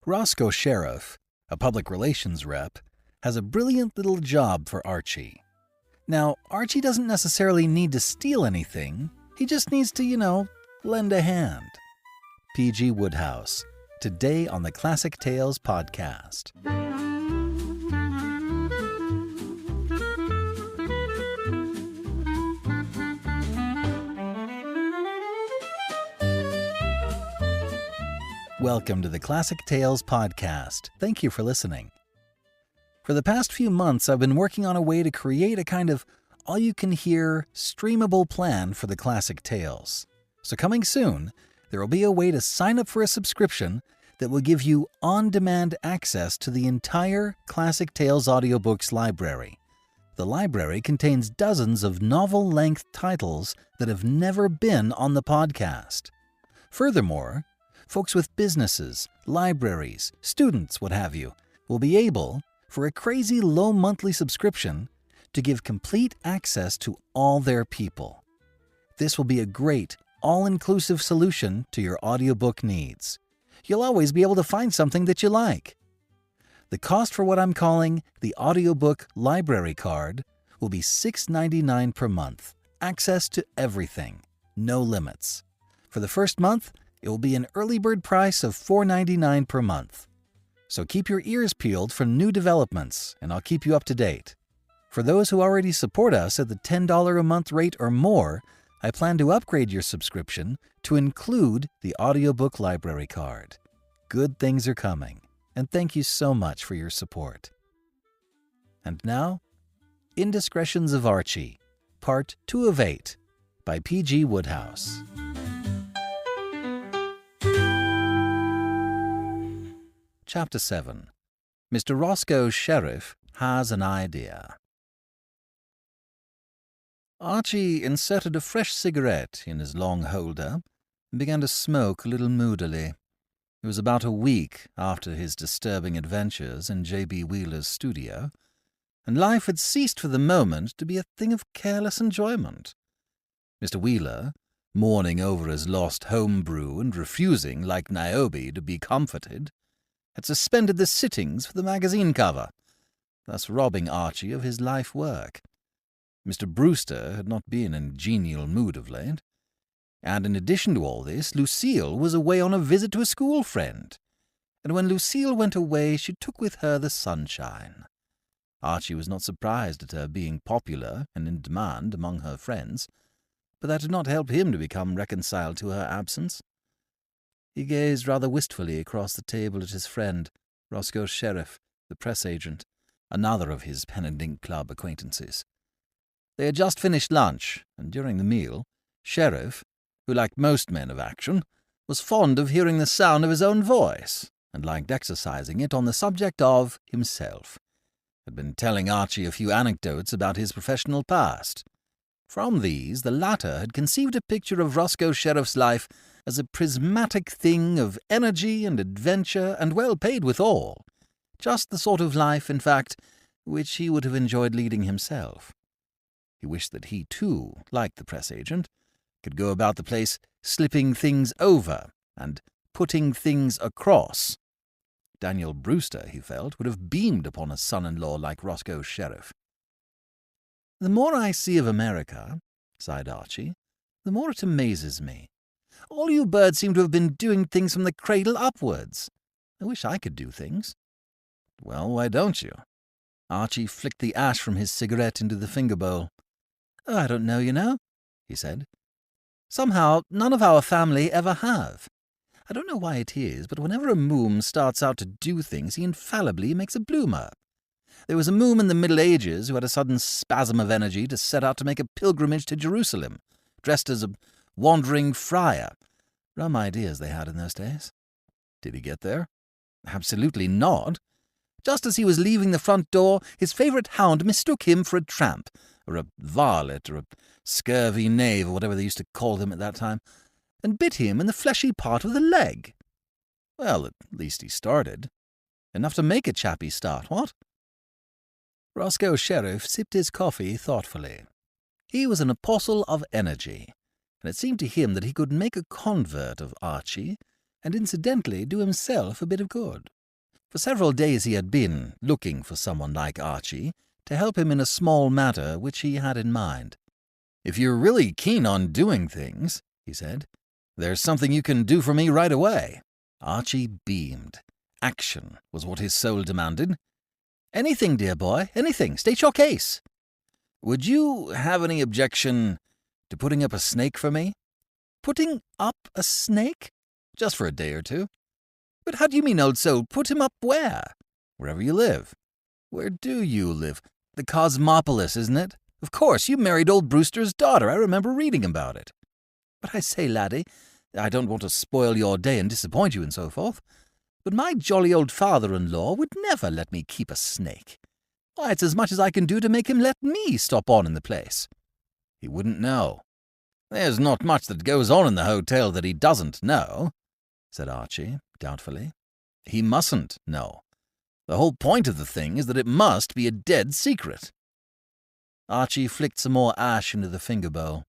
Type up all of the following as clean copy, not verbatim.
Roscoe Sherriff, a public relations rep, has a brilliant little job for Archie. Now, Archie doesn't necessarily need to steal anything. He just needs to, lend a hand. P.G. Wodehouse, today on the Classic Tales podcast. Welcome to the Classic Tales podcast. Thank you for listening. For the past few months, I've been working on a way to create a kind of all-you-can-hear, streamable plan for the Classic Tales. So coming soon, there will be a way to sign up for a subscription that will give you on-demand access to the entire Classic Tales Audiobooks library. The library contains dozens of novel-length titles that have never been on the podcast. Furthermore, folks with businesses, libraries, students, what have you, will be able, for a crazy low monthly subscription, to give complete access to all their people. This will be a great, all-inclusive solution to your audiobook needs. You'll always be able to find something that you like. The cost for what I'm calling the audiobook library card will be $6.99 per month. Access to everything. No limits. For the first month, it will be an early bird price of $4.99 per month. So keep your ears peeled for new developments, and I'll keep you up to date. For those who already support us at the $10 a month rate or more, I plan to upgrade your subscription to include the audiobook library card. Good things are coming, and thank you so much for your support. And now, Indiscretions of Archie, Part 2 of 8, by P.G. Wodehouse. Chapter 7. Mr. Roscoe Sherriff has an idea. Archie inserted a fresh cigarette in his long holder and began to smoke a little moodily. It was about a week after his disturbing adventures in J.B. Wheeler's studio, and life had ceased for the moment to be a thing of careless enjoyment. Mr. Wheeler, mourning over his lost homebrew and refusing, like Niobe, to be comforted, had suspended the sittings for the magazine cover, thus robbing Archie of his life work. Mr. Brewster had not been in a genial mood of late, and in addition to all this, Lucille was away on a visit to a school friend, and when Lucille went away she took with her the sunshine. Archie was not surprised at her being popular and in demand among her friends, but that did not help him to become reconciled to her absence. He gazed rather wistfully across the table at his friend, Roscoe Sherriff, the press agent, another of his pen and ink club acquaintances. They had just finished lunch, and during the meal, Sherriff, who, like most men of action, was fond of hearing the sound of his own voice, and liked exercising it on the subject of himself, had been telling Archie a few anecdotes about his professional past. From these, the latter had conceived a picture of Roscoe Sherriff's life as a prismatic thing of energy and adventure, and well paid withal. Just the sort of life, in fact, which he would have enjoyed leading himself. He wished that he, too, like the press agent, could go about the place slipping things over and putting things across. Daniel Brewster, he felt, would have beamed upon a son-in-law like Roscoe Sherriff. "The more I see of America," sighed Archie, "the more it amazes me. All you birds seem to have been doing things from the cradle upwards. I wish I could do things." "Well, why don't you?" Archie flicked the ash from his cigarette into the finger bowl. "Oh, I don't know, he said. "Somehow none of our family ever have. I don't know why it is, but whenever a moom starts out to do things, he infallibly makes a bloomer. There was a moom in the Middle Ages who had a sudden spasm of energy to set out to make a pilgrimage to Jerusalem, dressed as a wandering friar. Rum ideas they had in those days." "Did he get there?" "Absolutely not. Just as he was leaving the front door, his favourite hound mistook him for a tramp, or a varlet, or a scurvy knave, or whatever they used to call him at that time, and bit him in the fleshy part of the leg." "Well, at least he started. Enough to make a chappie start, what?" Roscoe Sherriff sipped his coffee thoughtfully. He was an apostle of energy, and it seemed to him that he could make a convert of Archie, and incidentally do himself a bit of good. For several days he had been looking for someone like Archie to help him in a small matter which he had in mind. "If you're really keen on doing things," he said, "there's something you can do for me right away." Archie beamed. Action was what his soul demanded. "Anything, dear boy, anything. State your case." "Would you have any objection to putting up a snake for me?" "Putting up a snake?" "Just for a day or two." "But how do you mean, old soul? Put him up where?" "Wherever you live." "Where do you live?" "The Cosmopolis, isn't it? Of course, you married old Brewster's daughter. I remember reading about it." "But I say, laddie, I don't want to spoil your day and disappoint you and so forth, but my jolly old father-in-law would never let me keep a snake. Why, it's as much as I can do to make him let me stop on in the place." "He wouldn't know." "There's not much that goes on in the hotel that he doesn't know," said Archie, doubtfully. "He mustn't know. The whole point of the thing is that it must be a dead secret." Archie flicked some more ash into the finger bowl.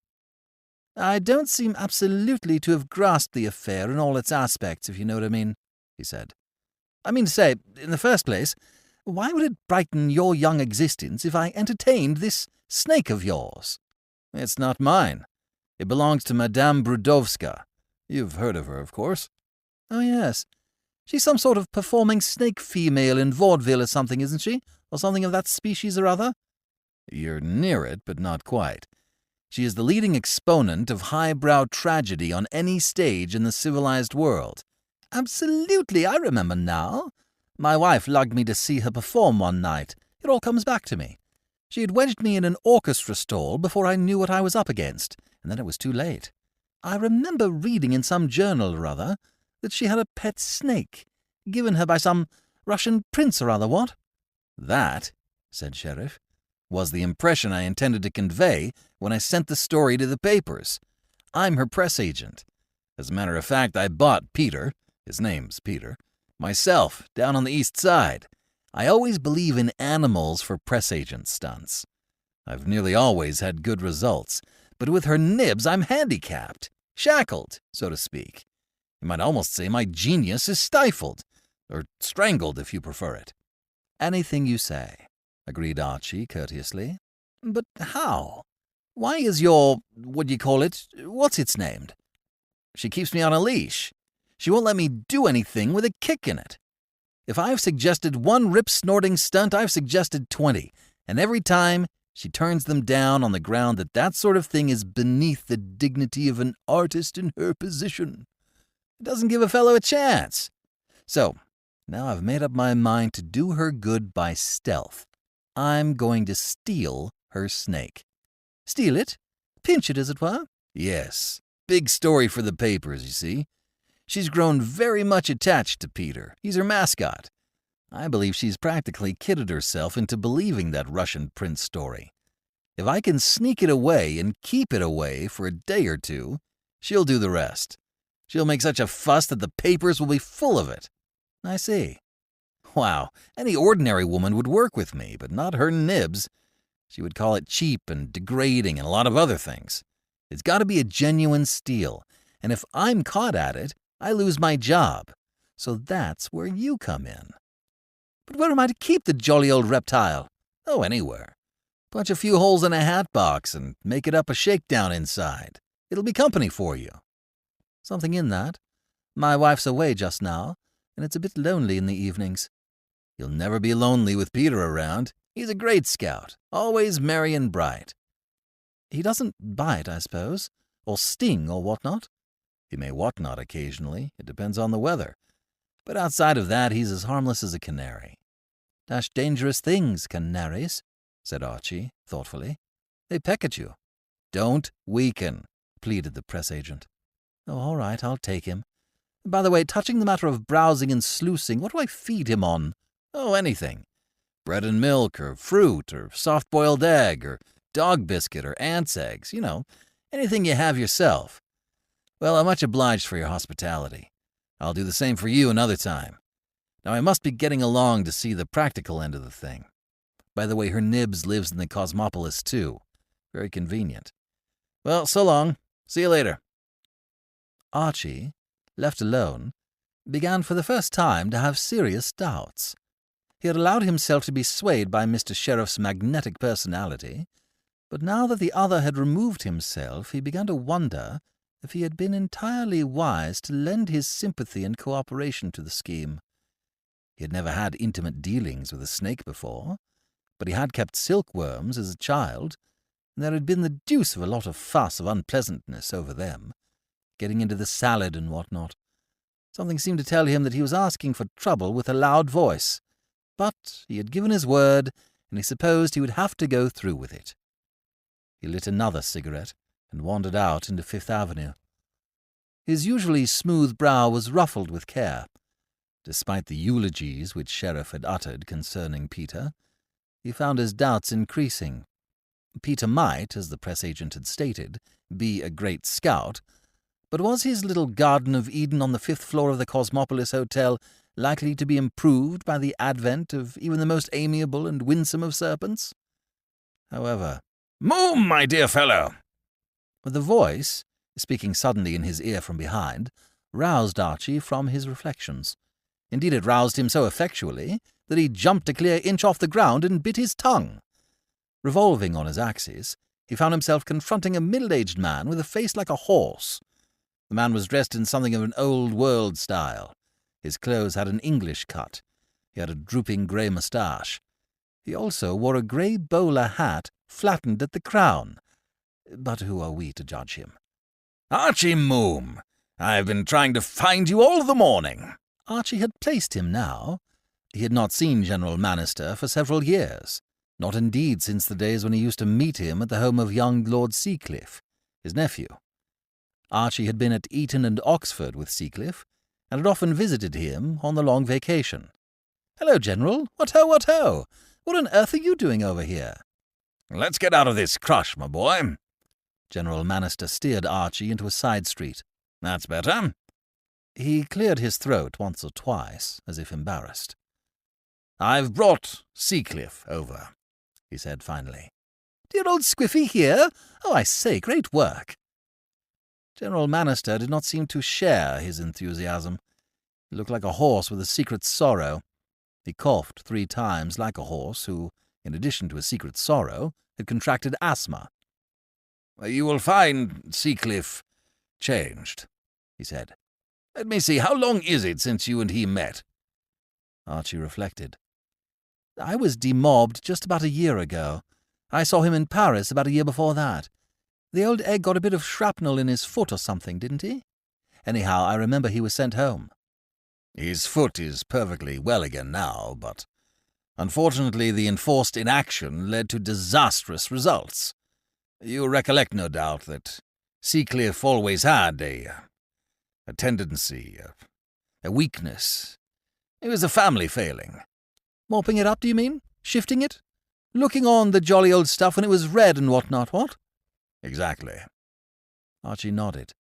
"I don't seem absolutely to have grasped the affair in all its aspects, if you know what I mean," he said. "I mean to say, in the first place, why would it brighten your young existence if I entertained this snake of yours?" "It's not mine. It belongs to Madame Brudowska. You've heard of her, of course." "Oh, yes. She's some sort of performing snake female in vaudeville or something, isn't she? Or something of that species or other?" "You're near it, but not quite. She is the leading exponent of highbrow tragedy on any stage in the civilized world." "Absolutely, I remember now. My wife lugged me to see her perform one night. It all comes back to me. She had wedged me in an orchestra stall before I knew what I was up against, and then it was too late. I remember reading in some journal or other that she had a pet snake, given her by some Russian prince or other, what?" "That," said Sherriff, "was the impression I intended to convey when I sent the story to the papers. I'm her press agent. As a matter of fact, I bought Peter, his name's Peter, myself, down on the East Side. I always believe in animals for press agent stunts. I've nearly always had good results, but with her nibs I'm handicapped, shackled, so to speak. You might almost say my genius is stifled, or strangled if you prefer it." "Anything you say," agreed Archie courteously. "But how? Why is your, what's its named?" "She keeps me on a leash. She won't let me do anything with a kick in it. If I've suggested one rip-snorting stunt, I've suggested 20, and every time she turns them down on the ground that sort of thing is beneath the dignity of an artist in her position. It doesn't give a fellow a chance. So, now I've made up my mind to do her good by stealth. I'm going to steal her snake." "Steal it? Pinch it, as it were?" "Yes. Big story for the papers, you see. She's grown very much attached to Peter. He's her mascot. I believe she's practically kidded herself into believing that Russian prince story. If I can sneak it away and keep it away for a day or two, she'll do the rest. She'll make such a fuss that the papers will be full of it." "I see." "Wow, any ordinary woman would work with me, but not her nibs. She would call it cheap and degrading and a lot of other things. It's got to be a genuine steal, and if I'm caught at it, I lose my job. So that's where you come in." "But where am I to keep the jolly old reptile?" "Oh, anywhere. Punch a few holes in a hat box and make it up a shakedown inside. It'll be company for you." "Something in that. My wife's away just now, and it's a bit lonely in the evenings." "You'll never be lonely with Peter around. He's a great scout, always merry and bright." "He doesn't bite, I suppose, or sting or whatnot?" "He may whatnot occasionally. It depends on the weather. But outside of that, he's as harmless as a canary." "Dash dangerous things, canaries," said Archie, thoughtfully. "They peck at you." "Don't weaken," pleaded the press agent. "Oh, all right, I'll take him. By the way, touching the matter of browsing and sluicing, what do I feed him on?" "Oh, anything. Bread and milk, or fruit, or soft-boiled egg, or dog biscuit, or ants' eggs, anything you have yourself. Well, I'm much obliged for your hospitality. I'll do the same for you another time. Now I must be getting along to see the practical end of the thing. By the way, her nibs lives in the Cosmopolis, too. Very convenient. Well, so long. See you later." Archie, left alone, began for the first time to have serious doubts. He had allowed himself to be swayed by Mr. Sherriff's magnetic personality, but now that the other had removed himself, he began to wonder if he had been entirely wise to lend his sympathy and cooperation to the scheme. He had never had intimate dealings with a snake before, but he had kept silkworms as a child, and there had been the deuce of a lot of fuss of unpleasantness over them, getting into the salad and what not. Something seemed to tell him that he was asking for trouble with a loud voice, but he had given his word, and he supposed he would have to go through with it. He lit another cigarette and wandered out into Fifth Avenue. His usually smooth brow was ruffled with care. Despite the eulogies which Sherriff had uttered concerning Peter, he found his doubts increasing. Peter might, as the press agent had stated, be a great scout, but was his little Garden of Eden on the 5th floor of the Cosmopolis Hotel likely to be improved by the advent of even the most amiable and winsome of serpents? However, "Moom, my dear fellow!" the voice, speaking suddenly in his ear from behind, roused Archie from his reflections. Indeed, it roused him so effectually that he jumped a clear inch off the ground and bit his tongue. Revolving on his axis, he found himself confronting a middle-aged man with a face like a horse. The man was dressed in something of an old-world style. His clothes had an English cut. He had a drooping grey moustache. He also wore a grey bowler hat flattened at the crown. But who are we to judge him? "Archie Moom, I've been trying to find you all the morning." Archie had placed him now. He had not seen General Manister for several years, not indeed since the days when he used to meet him at the home of young Lord Seacliff, his nephew. Archie had been at Eton and Oxford with Seacliff, and had often visited him on the long vacation. "Hello, General. What ho, what ho! What on earth are you doing over here?" "Let's get out of this crush, my boy." General Manister steered Archie into a side street. "That's better." He cleared his throat once or twice, as if embarrassed. "I've brought Seacliff over," he said finally. "Dear old Squiffy here? Oh, I say, great work." General Manister did not seem to share his enthusiasm. He looked like a horse with a secret sorrow. He coughed 3 times like a horse who, in addition to a secret sorrow, had contracted asthma. "You will find Seacliff changed," he said. "Let me see, how long is it since you and he met?" Archie reflected. "I was demobbed just about a year ago. I saw him in Paris about a year before that. The old egg got a bit of shrapnel in his foot or something, didn't he? Anyhow, I remember he was sent home." "His foot is perfectly well again now, but unfortunately the enforced inaction led to disastrous results. You recollect, no doubt, that Seacliff always had a tendency, a weakness. It was a family failing." "Mopping it up, do you mean? Shifting it? Looking on the jolly old stuff when it was red and what-not, what?" "Exactly." Archie nodded.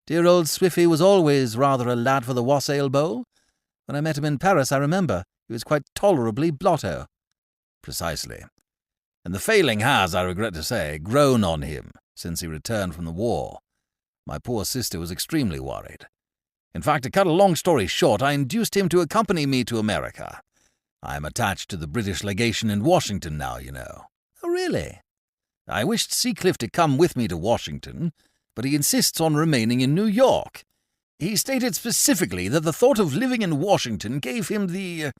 "Dear old Squiffy was always rather a lad for the wassail bowl. When I met him in Paris, I remember, he was quite tolerably blotto." "Precisely. And the failing has, I regret to say, grown on him since he returned from the war. My poor sister was extremely worried. In fact, to cut a long story short, I induced him to accompany me to America. I am attached to the British legation in Washington now, you know." "Oh, really?" "I wished Seacliff to come with me to Washington, but he insists on remaining in New York. He stated specifically that the thought of living in Washington gave him the...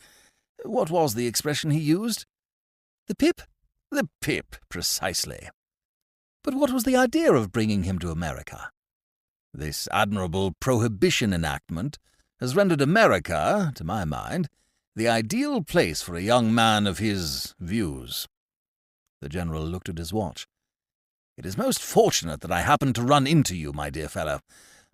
what was the expression he used?" "The pip?" "The pip, precisely." "But what was the idea of bringing him to America?" "This admirable prohibition enactment has rendered America, to my mind, the ideal place for a young man of his views." The General looked at his watch. "It is most fortunate that I happened to run into you, my dear fellow.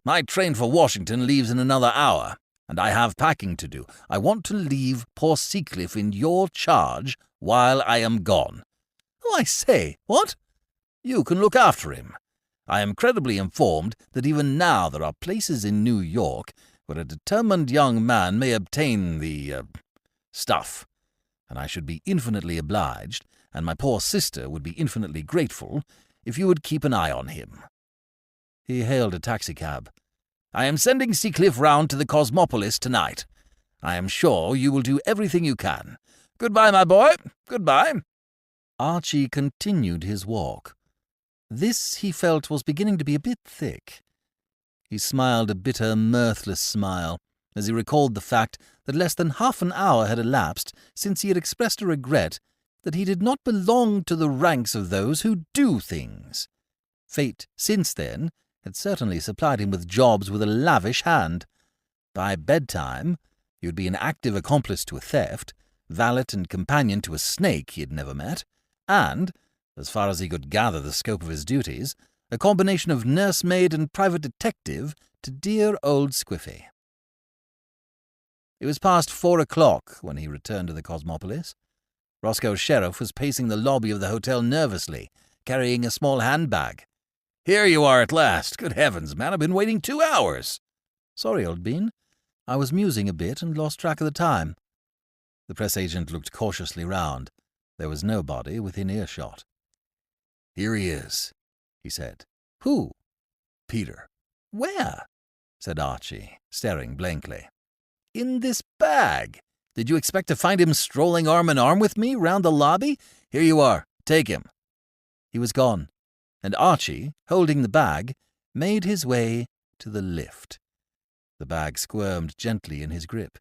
My train for Washington leaves in another hour, and I have packing to do. I want to leave poor Seacliff in your charge while I am gone." "Oh, I say, what?" "You can look after him. I am credibly informed that even now there are places in New York where a determined young man may obtain the stuff, and I should be infinitely obliged, and my poor sister would be infinitely grateful, if you would keep an eye on him." He hailed a taxicab. I am sending Seacliff round to the Cosmopolis tonight. I am sure you will do everything you can. Goodbye, my boy. Goodbye." Archie continued his walk. This, he felt, was beginning to be a bit thick. He smiled a bitter, mirthless smile as he recalled the fact that less than half an hour had elapsed since he had expressed a regret that he did not belong to the ranks of those who do things. Fate, since then, had certainly supplied him with jobs with a lavish hand. By bedtime, he would be an active accomplice to a theft, valet and companion to a snake he had never met, and, as far as he could gather the scope of his duties, a combination of nursemaid and private detective to dear old Squiffy. It was past 4 o'clock when he returned to the Cosmopolis. Roscoe Sherriff was pacing the lobby of the hotel nervously, carrying a small handbag. "Here you are at last. Good heavens, man, I've been waiting 2 hours." "Sorry, old bean. I was musing a bit and lost track of the time." The press agent looked cautiously round. There was nobody within earshot. "Here he is," he said. "Who?" "Peter." "Where?" said Archie, staring blankly. "In this bag. Did you expect to find him strolling arm in arm with me round the lobby? Here you are. Take him." He was gone, and Archie, holding the bag, made his way to the lift. The bag squirmed gently in his grip.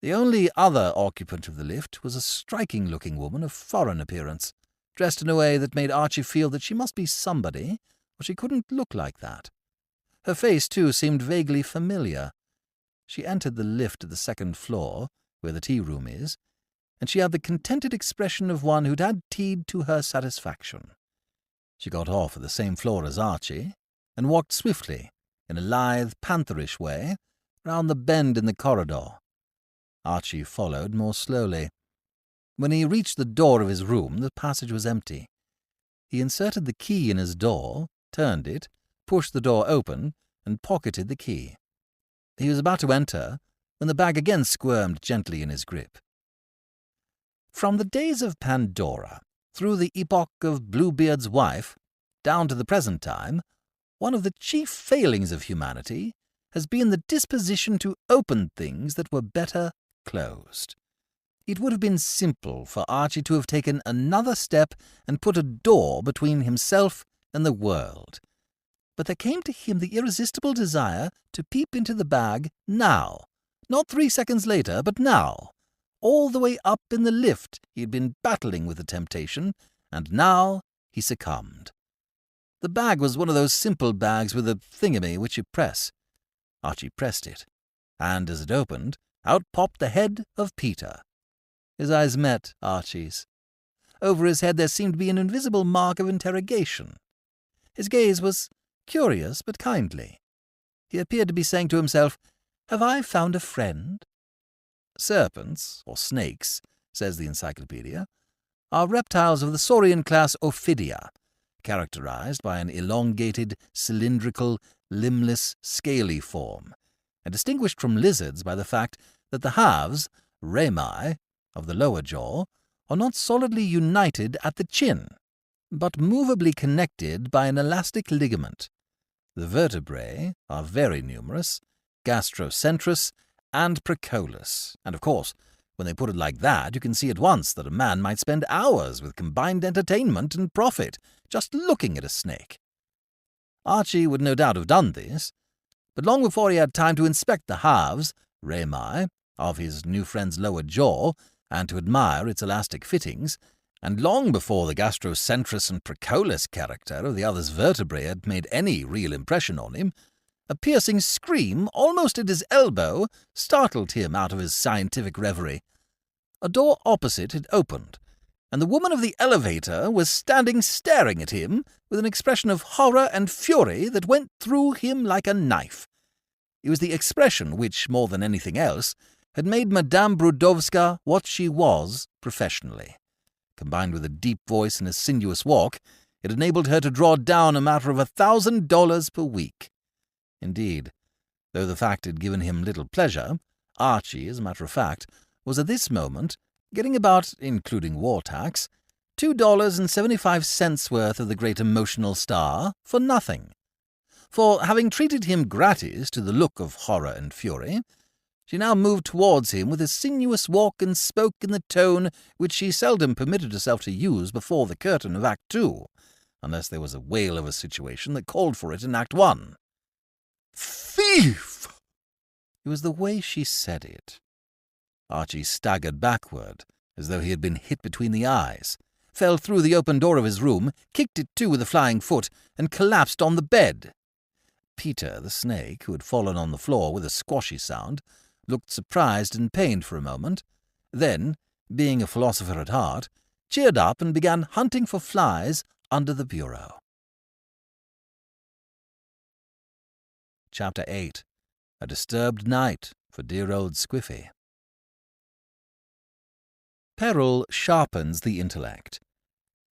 The only other occupant of the lift was a striking-looking woman of foreign appearance, dressed in a way that made Archie feel that she must be somebody, or she couldn't look like that. Her face, too, seemed vaguely familiar. She entered the lift at the second floor, where the tea-room is, and she had the contented expression of one who'd had tea to her satisfaction. She got off at the same floor as Archie, and walked swiftly, in a lithe, pantherish way, round the bend in the corridor. Archie followed more slowly. When he reached the door of his room, the passage was empty. He inserted the key in his door, turned it, pushed the door open, and pocketed the key. He was about to enter when the bag again squirmed gently in his grip. From the days of Pandora, through the epoch of Bluebeard's wife, down to the present time, one of the chief failings of humanity has been the disposition to open things that were better closed. It would have been simple for Archie to have taken another step and put a door between himself and the world. But there came to him the irresistible desire to peep into the bag now, not 3 seconds later, but now. All the way up in the lift he had been battling with the temptation, and now he succumbed. The bag was one of those simple bags with a thingamy which you press. Archie pressed it, and as it opened, out popped the head of Peter. His eyes met Archie's. Over his head there seemed to be an invisible mark of interrogation. His gaze was curious but kindly. He appeared to be saying to himself, "Have I found a friend?" Serpents, or snakes, says the encyclopedia, are reptiles of the saurian class Ophidia, characterized by an elongated, cylindrical, limbless, scaly form, and distinguished from lizards by the fact that the halves, rami, of the lower jaw, are not solidly united at the chin, but movably connected by an elastic ligament. The vertebrae are very numerous, gastrocentrous and precolus, and of course, when they put it like that, you can see at once that a man might spend hours with combined entertainment and profit just looking at a snake. Archie would no doubt have done this, but long before he had time to inspect the halves, rami, of his new friend's lower jaw, and to admire its elastic fittings, and long before the gastrocentrous and precolus character of the other's vertebrae had made any real impression on him, a piercing scream, almost at his elbow, startled him out of his scientific reverie. A door opposite had opened, and the woman of the elevator was standing staring at him with an expression of horror and fury that went through him like a knife. It was the expression which, more than anything else, had made Madame Brudowska what she was professionally. Combined with a deep voice and a sinuous walk, it enabled her to draw down a matter of $1,000 per week. Indeed, though the fact had given him little pleasure, Archie, as a matter of fact, was at this moment getting about, including war tax, $2.75 worth of the great emotional star for nothing. for, having treated him gratis to the look of horror and fury, she now moved towards him with a sinuous walk and spoke in the tone which she seldom permitted herself to use before the curtain of Act 2, unless there was a whale of a situation that called for it in Act 1. "Thief!" It was the way she said it. Archie staggered backward, as though he had been hit between the eyes, fell through the open door of his room, kicked it to with a flying foot, and collapsed on the bed. Peter, the snake, who had fallen on the floor with a squashy sound, looked surprised and pained for a moment, then, being a philosopher at heart, cheered up and began hunting for flies under the bureau. Chapter 8. A Disturbed Night for Dear Old Squiffy. Peril sharpens the intellect.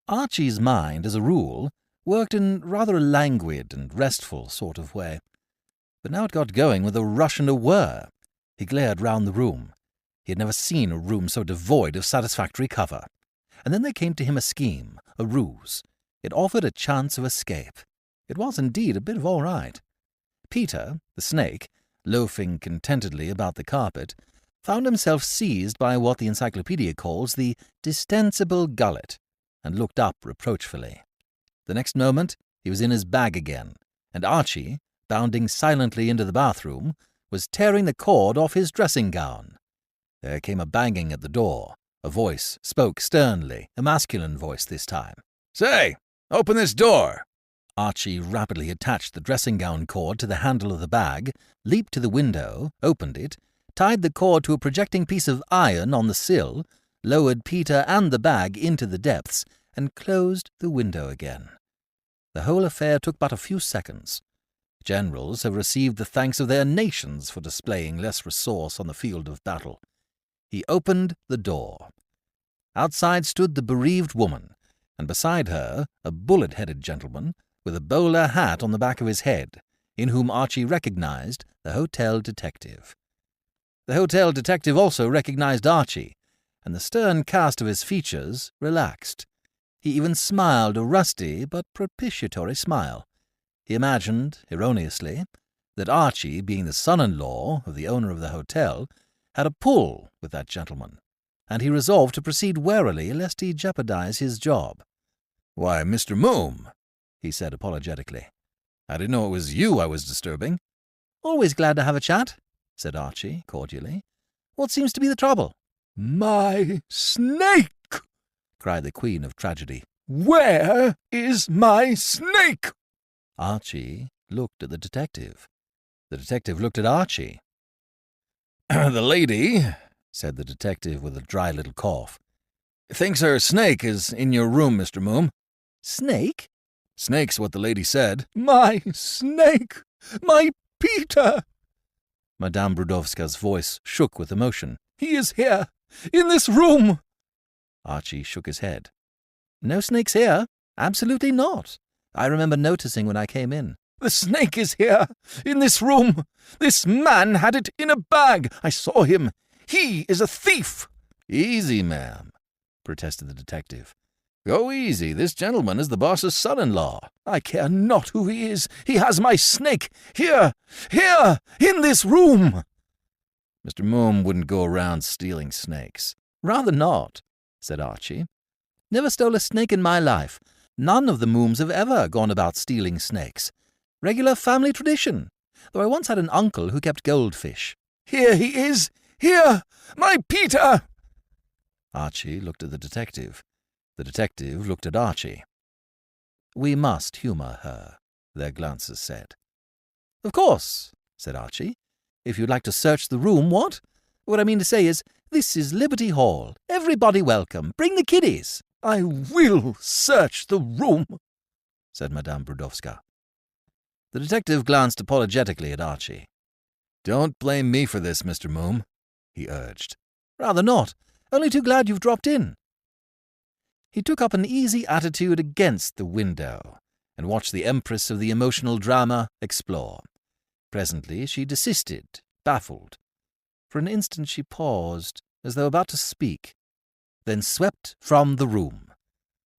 Archie's mind, as a rule, worked in rather a languid and restful sort of way, but now it got going with a rush and a whir. He glared round the room. He had never seen a room so devoid of satisfactory cover. And then there came to him a scheme, a ruse. It offered a chance of escape. It was indeed a bit of all right. Peter, the snake, loafing contentedly about the carpet, found himself seized by what the encyclopedia calls the distensible gullet, and looked up reproachfully. The next moment he was in his bag again, and Archie, bounding silently into the bathroom, was tearing the cord off his dressing-gown. There came a banging at the door. A voice spoke sternly, a masculine voice this time. "Say, open this door!" Archie rapidly attached the dressing-gown cord to the handle of the bag, leaped to the window, opened it, tied the cord to a projecting piece of iron on the sill, lowered Peter and the bag into the depths, and closed the window again. The whole affair took but a few seconds. Generals have received the thanks of their nations for displaying less resource on the field of battle. He opened the door. Outside stood the bereaved woman, and beside her a bullet-headed gentleman with a bowler hat on the back of his head, in whom Archie recognized the hotel detective. The hotel detective also recognized Archie, and the stern cast of his features relaxed. He even smiled a rusty but propitiatory smile. He imagined, erroneously, that Archie, being the son-in-law of the owner of the hotel, had a pull with that gentleman, and he resolved to proceed warily lest he jeopardize his job. "Why, Mr. Moom," he said apologetically. "I didn't know it was you I was disturbing." "Always glad to have a chat," said Archie cordially. "What seems to be the trouble?" "My snake!" cried the Queen of Tragedy. "Where is my snake?" Archie looked at the detective. The detective looked at Archie. "The lady," said the detective with a dry little cough, "thinks her snake is in your room, Mr. Moom." "Snake?" "Snake's what the lady said." "My snake! My Peter!" Madame Brudowska's voice shook with emotion. "He is here, in this room!" Archie shook his head. "No snakes here. Absolutely not. I remember noticing when I came in." "The snake is here, in this room. This man had it in a bag. I saw him. He is a thief." "Easy, ma'am," protested the detective. "Go easy. This gentleman is the boss's son-in-law." "I care not who he is. He has my snake. Here, in this room." Mr. Moom wouldn't go around stealing snakes. "Rather not," said Archie. "Never stole a snake in my life. None of the Mooms have ever gone about stealing snakes. Regular family tradition, though I once had an uncle who kept goldfish." "Here he is! Here! My Peter!" Archie looked at the detective. The detective looked at Archie. "We must humour her," their glances said. "Of course," said Archie. "If you'd like to search the room, what? What I mean to say is, this is Liberty Hall. Everybody welcome. Bring the kiddies." "I will search the room," said Madame Brudowska. The detective glanced apologetically at Archie. "Don't blame me for this, Mr. Moom," he urged. "Rather not. Only too glad you've dropped in." He took up an easy attitude against the window and watched the empress of the emotional drama explore. Presently she desisted, baffled. For an instant she paused, as though about to speak, then swept from the room.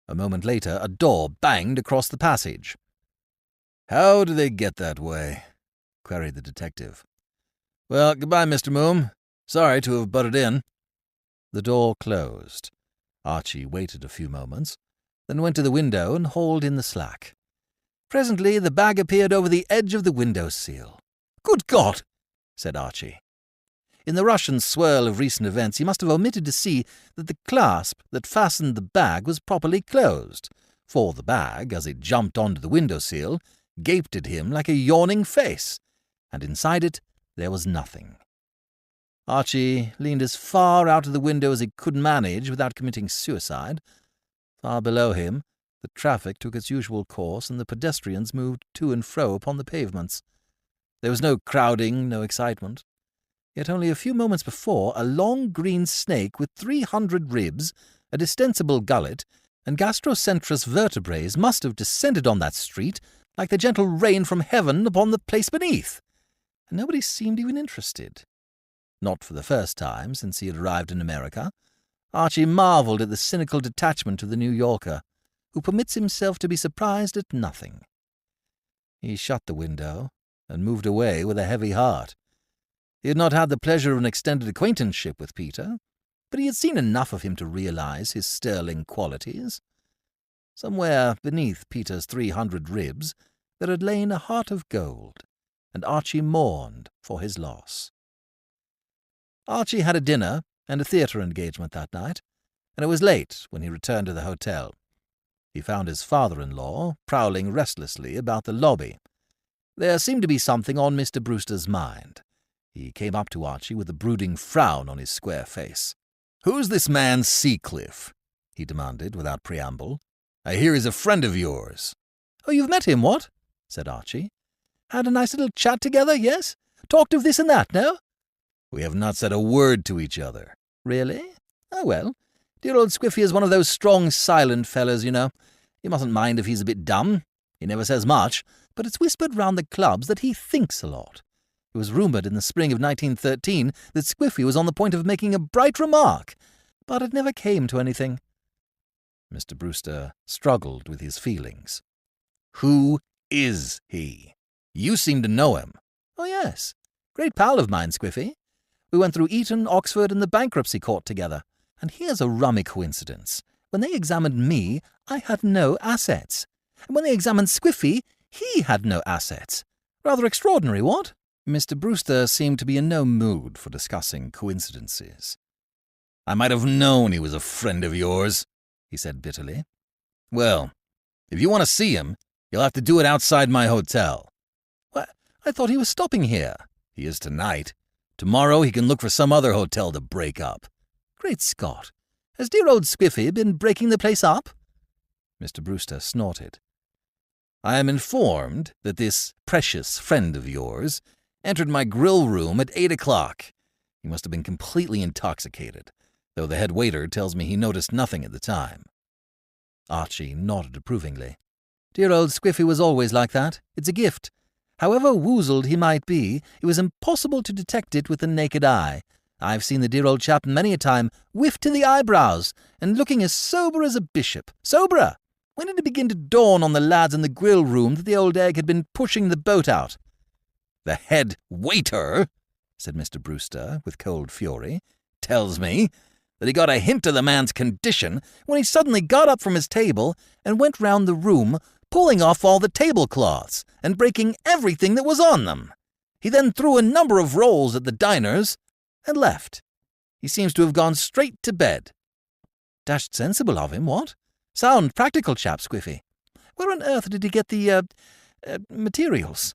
A moment later a door banged across the passage. How do they get that way? Queried the detective. Well, goodbye, Mr. Moom. Sorry to have butted in. The door closed. Archie waited a few moments, then went to the window and hauled in the slack. Presently the bag appeared over the edge of the window-sill. "Good God!" said Archie. In the rush and swirl of recent events he must have omitted to see that the clasp that fastened the bag was properly closed, for the bag, as it jumped onto the window-sill, gaped at him like a yawning face, and inside it there was nothing. Archie leaned as far out of the window as he could manage without committing suicide. Far below him, the traffic took its usual course, and the pedestrians moved to and fro upon the pavements. There was no crowding, no excitement. Yet only a few moments before, a long green snake with 300 ribs, a distensible gullet, and gastrocentrous vertebrae must have descended on that street like the gentle rain from heaven upon the place beneath. And nobody seemed even interested. Not for the first time since he had arrived in America, Archie marvelled at the cynical detachment of the New Yorker, who permits himself to be surprised at nothing. He shut the window and moved away with a heavy heart. He had not had the pleasure of an extended acquaintanceship with Peter, but he had seen enough of him to realize his sterling qualities. Somewhere beneath Peter's 300 ribs there had lain a heart of gold, and Archie mourned for his loss. Archie had a dinner and a theatre engagement that night, and it was late when he returned to the hotel. He found his father-in-law prowling restlessly about the lobby. There seemed to be something on Mr. Brewster's mind. He came up to Archie with a brooding frown on his square face. "Who's this man Seacliff?" he demanded without preamble. "I hear he's a friend of yours." "Oh, you've met him, what?" said Archie. "Had a nice little chat together, yes? Talked of this and that, no?" "We have not said a word to each other." "Really? Oh, well, dear old Squiffy is one of those strong, silent fellows, you know. You mustn't mind if he's a bit dumb. He never says much, but it's whispered round the clubs that he thinks a lot. It was rumoured in the spring of 1913 that Squiffy was on the point of making a bright remark, but it never came to anything." Mr. Brewster struggled with his feelings. "Who is he? You seem to know him." "Oh, yes. Great pal of mine, Squiffy. We went through Eton, Oxford, and the bankruptcy court together. And here's a rummy coincidence. When they examined me, I had no assets. And when they examined Squiffy, he had no assets. Rather extraordinary, what?" Mr. Brewster seemed to be in no mood for discussing coincidences. "I might have known he was a friend of yours," he said bitterly. "Well, if you want to see him, you'll have to do it outside my hotel." "What? I thought he was stopping here." "He is tonight. Tomorrow he can look for some other hotel to break up." "Great Scott! Has dear old Squiffy been breaking the place up?" Mr. Brewster snorted. "I am informed that this precious friend of yours entered my grill room at 8 o'clock. He must have been completely intoxicated, though the head waiter tells me he noticed nothing at the time." Archie nodded approvingly. "Dear old Squiffy was always like that. It's a gift. However woozled he might be, it was impossible to detect it with the naked eye. I've seen the dear old chap many a time, whiffed to the eyebrows, and looking as sober as a bishop. Soberer! When did it begin to dawn on the lads in the grill room that the old egg had been pushing the boat out?" "The head waiter," said Mr. Brewster with cold fury, "tells me that he got a hint of the man's condition when he suddenly got up from his table and went round the room, pulling off all the tablecloths and breaking everything that was on them. He then threw a number of rolls at the diners and left. He seems to have gone straight to bed." "Dashed sensible of him, what? Sound, practical chap, Squiffy. Where on earth did he get the, materials?"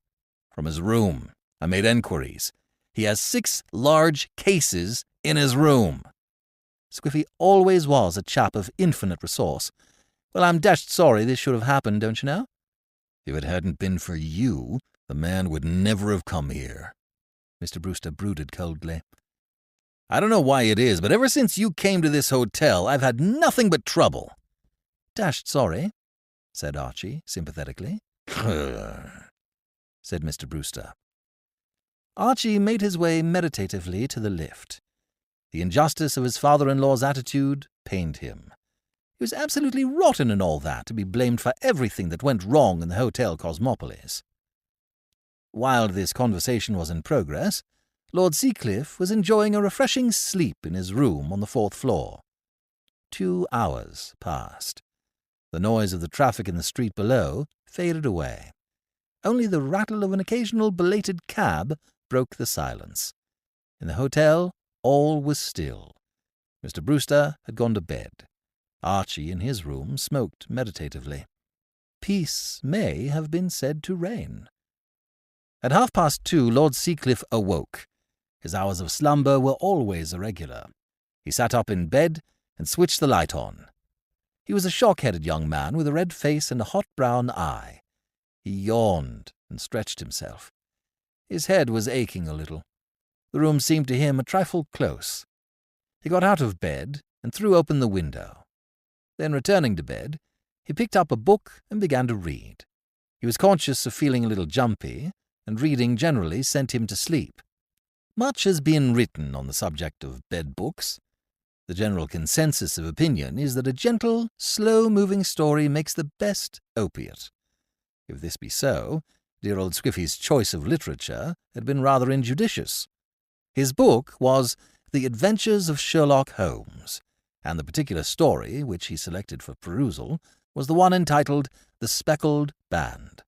"From his room. I made enquiries. He has 6 large cases in his room." Squiffy always was a chap of infinite resource. Well, I'm dashed sorry this should have happened, don't you know? "If it hadn't been for you, the man would never have come here." Mr. Brewster brooded coldly. "I don't know why it is, but ever since you came to this hotel, I've had nothing but trouble." "Dashed sorry," said Archie sympathetically. said Mr. Brewster. Archie made his way meditatively to the lift. The injustice of his father-in-law's attitude pained him. He was absolutely rotten and all that, to be blamed for everything that went wrong in the Hotel Cosmopolis. While this conversation was in progress, Lord Seacliff was enjoying a refreshing sleep in his room on the 4th floor. 2 hours passed. The noise of the traffic in the street below faded away. Only the rattle of an occasional belated cab broke the silence. In the hotel, all was still. Mr. Brewster had gone to bed. Archie, in his room, smoked meditatively. Peace may have been said to reign. At 2:30, Lord Seacliff awoke. His hours of slumber were always irregular. He sat up in bed and switched the light on. He was a shock-headed young man with a red face and a hot brown eye. He yawned and stretched himself. His head was aching a little. The room seemed to him a trifle close. He got out of bed and threw open the window. Then, returning to bed, he picked up a book and began to read. He was conscious of feeling a little jumpy, and reading generally sent him to sleep. Much has been written on the subject of bed books. The general consensus of opinion is that a gentle, slow-moving story makes the best opiate. If this be so, dear old Squiffy's choice of literature had been rather injudicious. His book was The Adventures of Sherlock Holmes, and the particular story which he selected for perusal was the one entitled The Speckled Band.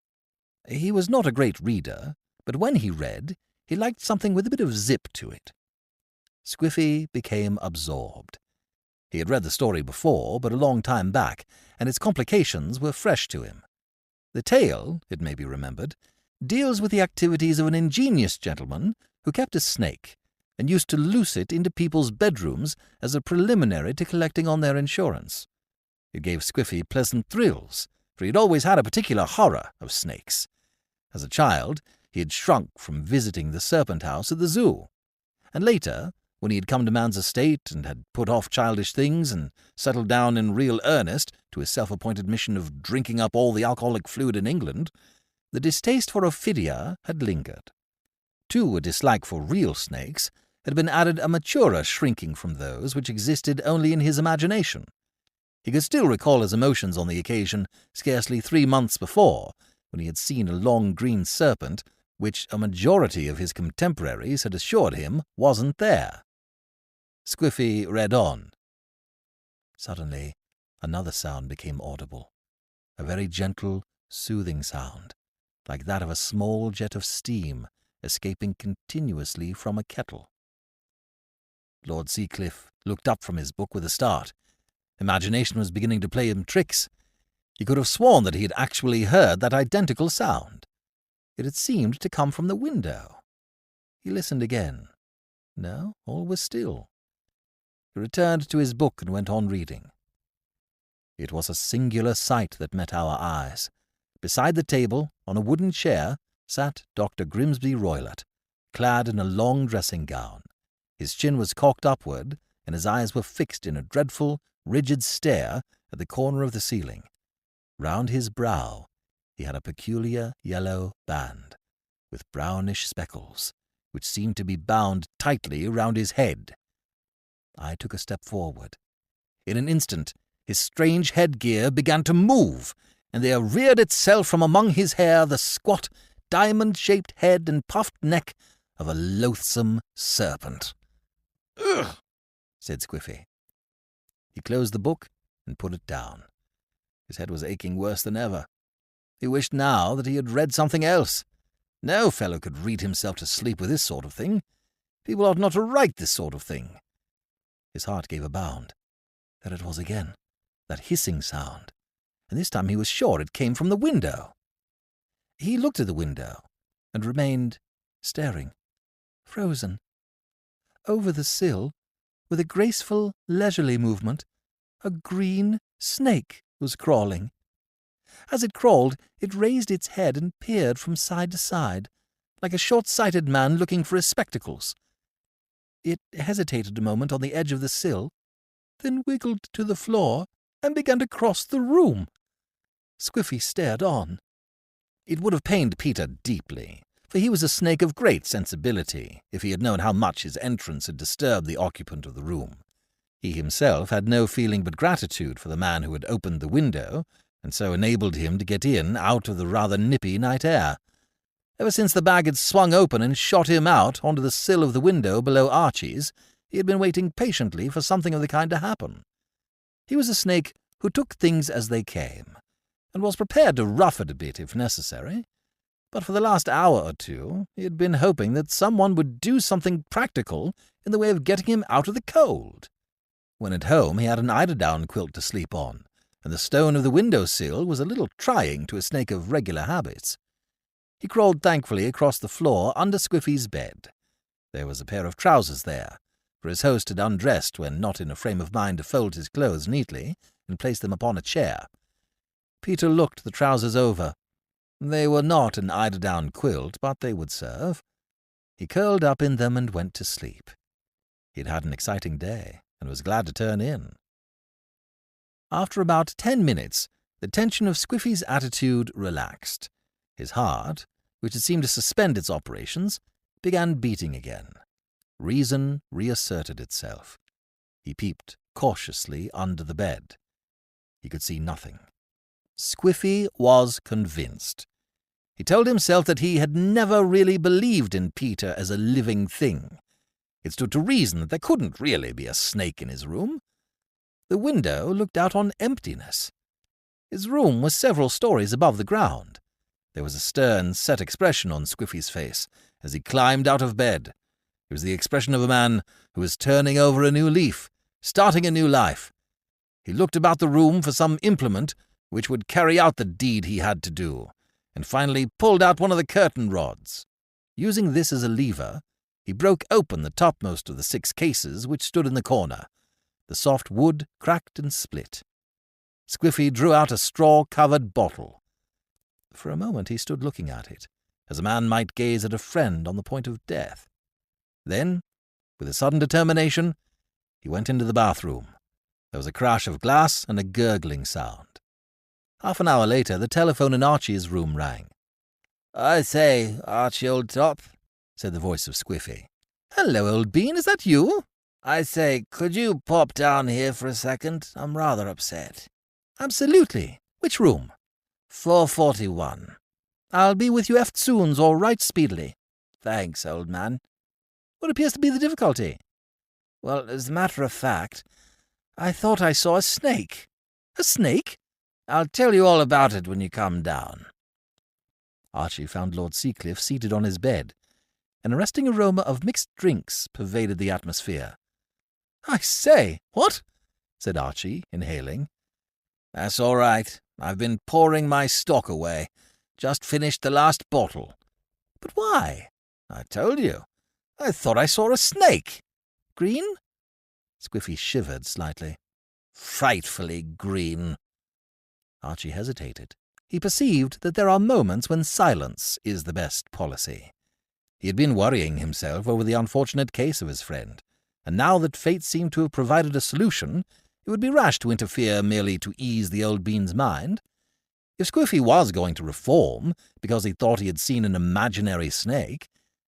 He was not a great reader, but when he read, he liked something with a bit of zip to it. Squiffy became absorbed. He had read the story before, but a long time back, and its complications were fresh to him. The tale, it may be remembered, deals with the activities of an ingenious gentleman who kept a snake and used to loose it into people's bedrooms as a preliminary to collecting on their insurance. It gave Squiffy pleasant thrills, for he had always had a particular horror of snakes. As a child, he had shrunk from visiting the serpent house at the zoo, and later, when he had come to man's estate and had put off childish things and settled down in real earnest to his self-appointed mission of drinking up all the alcoholic fluid in England, the distaste for Ophidia had lingered. To a dislike for real snakes had been added a maturer shrinking from those which existed only in his imagination. He could still recall his emotions on the occasion scarcely 3 months before, when he had seen a long green serpent which a majority of his contemporaries had assured him wasn't there. Squiffy read on. Suddenly, another sound became audible, a very gentle, soothing sound, like that of a small jet of steam escaping continuously from a kettle. Lord Seacliff looked up from his book with a start. Imagination was beginning to play him tricks. He could have sworn that he had actually heard that identical sound. It had seemed to come from the window. He listened again. No, all was still. He returned to his book and went on reading. It was a singular sight that met our eyes. Beside the table, on a wooden chair, sat Dr. Grimsby Roylott, clad in a long dressing gown. His chin was cocked upward, and his eyes were fixed in a dreadful, rigid stare at the corner of the ceiling. Round his brow he had a peculiar yellow band, with brownish speckles, which seemed to be bound tightly round his head. I took a step forward. In an instant, his strange headgear began to move, and there reared itself from among his hair the squat, diamond-shaped head and puffed neck of a loathsome serpent. "Ugh!" said Squiffy. He closed the book and put it down. His head was aching worse than ever. He wished now that he had read something else. No fellow could read himself to sleep with this sort of thing. People ought not to write this sort of thing. His heart gave a bound. There it was again, that hissing sound, and this time he was sure it came from the window. He looked at the window and remained staring, frozen. Over the sill, with a graceful, leisurely movement, a green snake was crawling. As it crawled, it raised its head and peered from side to side, like a short-sighted man looking for his spectacles. It hesitated a moment on the edge of the sill, then wiggled to the floor and began to cross the room. Squiffy stared on. It would have pained Peter deeply, for he was a snake of great sensibility, if he had known how much his entrance had disturbed the occupant of the room. He himself had no feeling but gratitude for the man who had opened the window, and so enabled him to get in out of the rather nippy night air. Ever since the bag had swung open and shot him out onto the sill of the window below Archie's, he had been waiting patiently for something of the kind to happen. He was a snake who took things as they came, and was prepared to rough it a bit if necessary. But for the last hour or two he had been hoping that someone would do something practical in the way of getting him out of the cold. When at home he had an eiderdown quilt to sleep on, and the stone of the window-sill was a little trying to a snake of regular habits. He crawled thankfully across the floor under Squiffy's bed. There was a pair of trousers there, for his host had undressed when not in a frame of mind to fold his clothes neatly and place them upon a chair. Peter looked the trousers over. They were not an eiderdown quilt, but they would serve. He curled up in them and went to sleep. He had had an exciting day, and was glad to turn in. After about 10 minutes, the tension of Squiffy's attitude relaxed. His heart, which had seemed to suspend its operations, began beating again. Reason reasserted itself. He peeped cautiously under the bed. He could see nothing. Squiffy was convinced. He told himself that he had never really believed in Peter as a living thing. It stood to reason that there couldn't really be a snake in his room. The window looked out on emptiness. His room was several stories above the ground. There was a stern, set expression on Squiffy's face as he climbed out of bed. It was the expression of a man who was turning over a new leaf, starting a new life. He looked about the room for some implement which would carry out the deed he had to do, and finally pulled out one of the curtain rods. Using this as a lever, he broke open the topmost of the 6 cases which stood in the corner. The soft wood cracked and split. Squiffy drew out a straw-covered bottle. For a moment he stood looking at it, as a man might gaze at a friend on the point of death. Then, with a sudden determination, he went into the bathroom. There was a crash of glass and a gurgling sound. Half an hour later, the telephone in Archie's room rang. "I say, Archie, old top," said the voice of Squiffy. "Hello, old bean, is that you?" "I say, could you pop down here for a second? I'm rather upset." "Absolutely. Which room?" 441. "I'll be with you eftsoons or right speedily." "Thanks, old man." "What appears to be the difficulty?" "Well, as a matter of fact, I thought I saw a snake." "A snake?" "I'll tell you all about it when you come down." Archie found Lord Seacliff seated on his bed. An arresting aroma of mixed drinks pervaded the atmosphere. "I say, what?" said Archie, inhaling. "That's all right. I've been pouring my stock away. Just finished the last bottle." "But why?" "I told you. I thought I saw a snake." "Green?" Squiffy shivered slightly. "Frightfully green." Archie hesitated. He perceived that there are moments when silence is the best policy. He had been worrying himself over the unfortunate case of his friend, and now that fate seemed to have provided a solution, it would be rash to interfere merely to ease the old bean's mind. If Squiffy was going to reform because he thought he had seen an imaginary snake,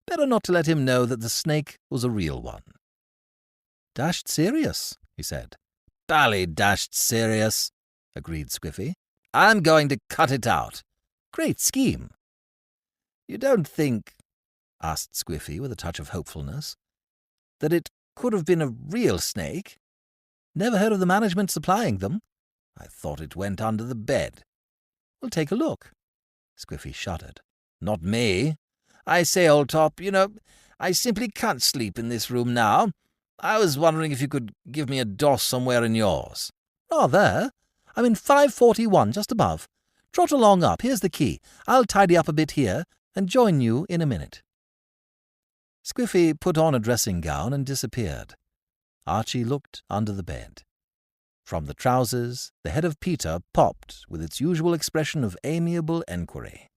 better not to let him know that the snake was a real one. "Dashed serious," he said. "Bally dashed serious," agreed Squiffy. "I'm going to cut it out." "Great scheme." "You don't think," asked Squiffy with a touch of hopefulness, "that it could have been a real snake?" "Never heard of the management supplying them." "I thought it went under the bed." "We'll take a look." Squiffy shuddered. "Not me. I say, old top, you know, I simply can't sleep in this room now. I was wondering if you could give me a doss somewhere in yours." "Oh, there. I'm in 541, just above. Trot along up. Here's the key. I'll tidy up a bit here and join you in a minute." Squiffy put on a dressing gown and disappeared. Archie looked under the bed. From the trousers, the head of Peter popped with its usual expression of amiable enquiry.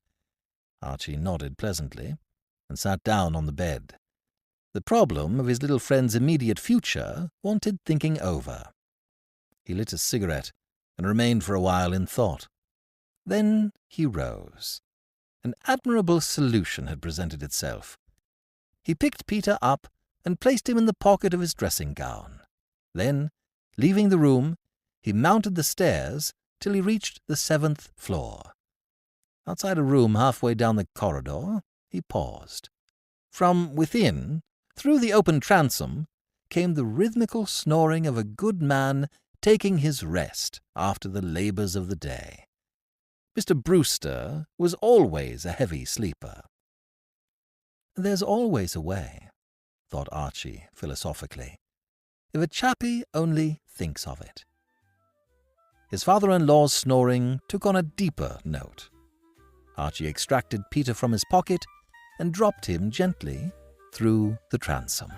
Archie nodded pleasantly and sat down on the bed. The problem of his little friend's immediate future wanted thinking over. He lit a cigarette and remained for a while in thought. Then he rose. An admirable solution had presented itself. He picked Peter up and placed him in the pocket of his dressing gown. Then Leaving the room, he mounted the stairs till he reached the 7th floor. Outside a room halfway down the corridor, he paused. From within, through the open transom, came the rhythmical snoring of a good man taking his rest after the labours of the day. Mr. Brewster was always a heavy sleeper. "There's always a way," thought Archie philosophically, "if a chappie only thinks of it." His father-in-law's snoring took on a deeper note. Archie extracted Peter from his pocket and dropped him gently through the transom.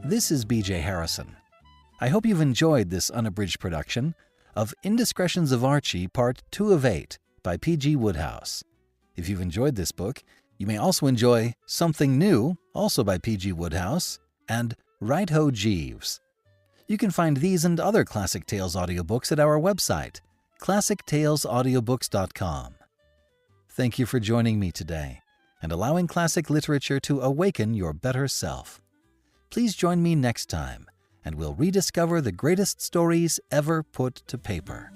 This is B.J. Harrison. I hope you've enjoyed this unabridged production of Indiscretions of Archie, Part 2 of 8 by P.G. Wodehouse. If you've enjoyed this book, you may also enjoy Something New, also by P.G. Wodehouse, and Right Ho Jeeves. You can find these and other Classic Tales audiobooks at our website, classictalesaudiobooks.com. Thank you for joining me today and allowing classic literature to awaken your better self. Please join me next time, and we'll rediscover the greatest stories ever put to paper.